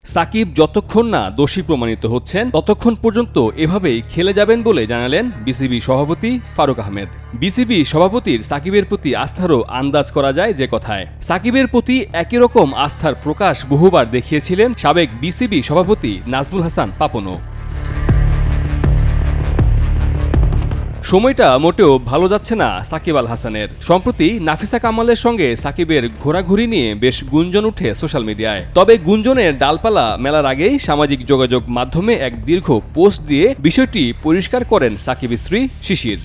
সাকিব যতক্ষণ না দোষী প্রমাণিত হচ্ছেন ততক্ষণ পর্যন্ত এভাবেই খেলে যাবেন বলে জানালেন বিসিবি সভাপতি ফারুক আহমেদ। বিসিবি সভাপতির সাকিবের প্রতি আস্থারও আন্দাজ করা যায় যে কথায়। সাকিবের প্রতি একই রকম আস্থার প্রকাশ বহুবার দেখিয়েছিলেন সাবেক বিসিবি সভাপতি নাজমুল হাসান পাপনও। সময়টা মোটেও ভালো যাচ্ছে না সাকিব আল হাসানের। সম্প্রতি নাফিসা কামালের সঙ্গে সাকিবের ঘোরাঘুরি নিয়ে বেশ গুঞ্জন উঠে সোশ্যাল মিডিয়ায়। তবে গুঞ্জনের ডালপালা মেলার আগেই সামাজিক যোগাযোগ মাধ্যমে এক দীর্ঘ পোস্ট দিয়ে বিষয়টি পরিষ্কার করেন সাকিব স্ত্রী শিশির।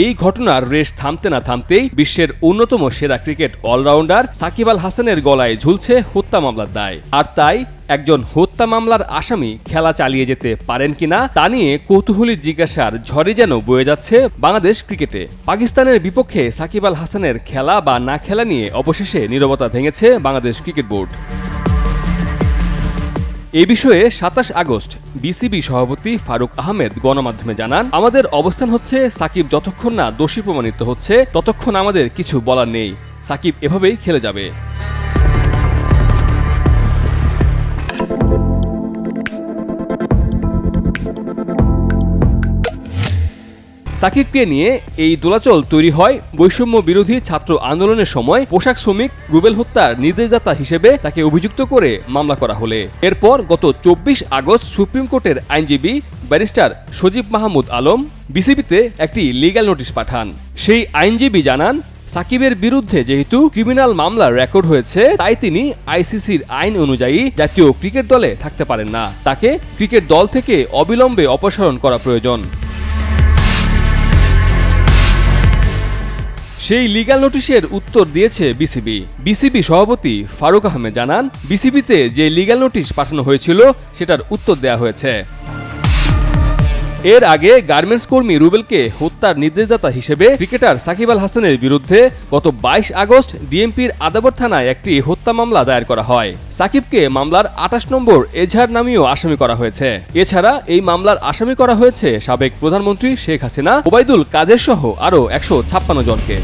এই ঘটনার রেশ থামতে না থামতেই বিশ্বের অন্যতম সেরা ক্রিকেট অলরাউন্ডার সাকিব আল হাসানের গলায় ঝুলছে হত্যা মামলার দায়। আর তাই একজন হত্যা মামলার আসামি খেলা চালিয়ে যেতে পারেন কিনা তা নিয়ে কৌতূহলী জিজ্ঞাসার ঝড়ই যেন বয়ে যাচ্ছে বাংলাদেশ ক্রিকেটে। পাকিস্তানের বিপক্ষে সাকিব আল হাসানের খেলা বা না খেলা নিয়ে অবশেষে নীরবতা ভেঙেছে বাংলাদেশ ক্রিকেট বোর্ড। এ বিষয়ে ২৭ আগস্ট বিসিবি সভাপতি ফারুক আহমেদ গণমাধ্যমে জানান, আমাদের অবস্থান হচ্ছে সাকিব যতক্ষণ না দোষী প্রমাণিত হচ্ছে ততক্ষণ আমাদের কিছু বলার নেই। সাকিব এভাবেই খেলে যাবে। সাকিবকে নিয়ে এই দোলাচল তৈরি হয় বৈষম্য বিরোধী ছাত্র আন্দোলনের সময় পোশাক শ্রমিক রুবেল হত্যার নির্দেশদাতা হিসেবে তাকে অভিযুক্ত করে মামলা করা হলে। এরপর গত ২৪ আগস্ট সুপ্রিম কোর্টের আইনজীবী ব্যারিস্টার সজীব মাহমুদ আলম বিসিবিতে একটি লিগ্যাল নোটিশ পাঠান। সেই আইনজীবী জানান, সাকিবের বিরুদ্ধে যেহেতু ক্রিমিনাল মামলার রেকর্ড হয়েছে তাই তিনি আইসিসির আইন অনুযায়ী জাতীয় ক্রিকেট দলে থাকতে পারেন না। তাকে ক্রিকেট দল থেকে অবিলম্বে অপসারণ করা প্রয়োজন। সেই লিগ্যাল নোটিশের উত্তর দিয়েছে বিসিবি। বিসিবি সভাপতি ফারুক আহমেদ জানান, বিসিবিতে যে লিগ্যাল নোটিশ পাঠানো হয়েছিল সেটার উত্তর দেয়া হয়েছে। এর আগে গার্মেন্টস কর্মী রুবেলকে হত্যার নির্দেশদাতা হিসেবে ক্রিকেটার সাকিব আল হাসানের বিরুদ্ধে গত ২২ আগস্ট ডিএমপির আদাবর থানায় একটি হত্যা মামলা দায়ের করা হয়। সাকিবকে মামলার ২৮ নম্বর এজাহার নামেও আসামি করা হয়েছে। এছাড়া এই মামলার আসামি করা হয়েছে সাবেক প্রধানমন্ত্রী শেখ হাসিনা, ওবায়দুল কাদের সহ আরও ১৫৬ জনকে।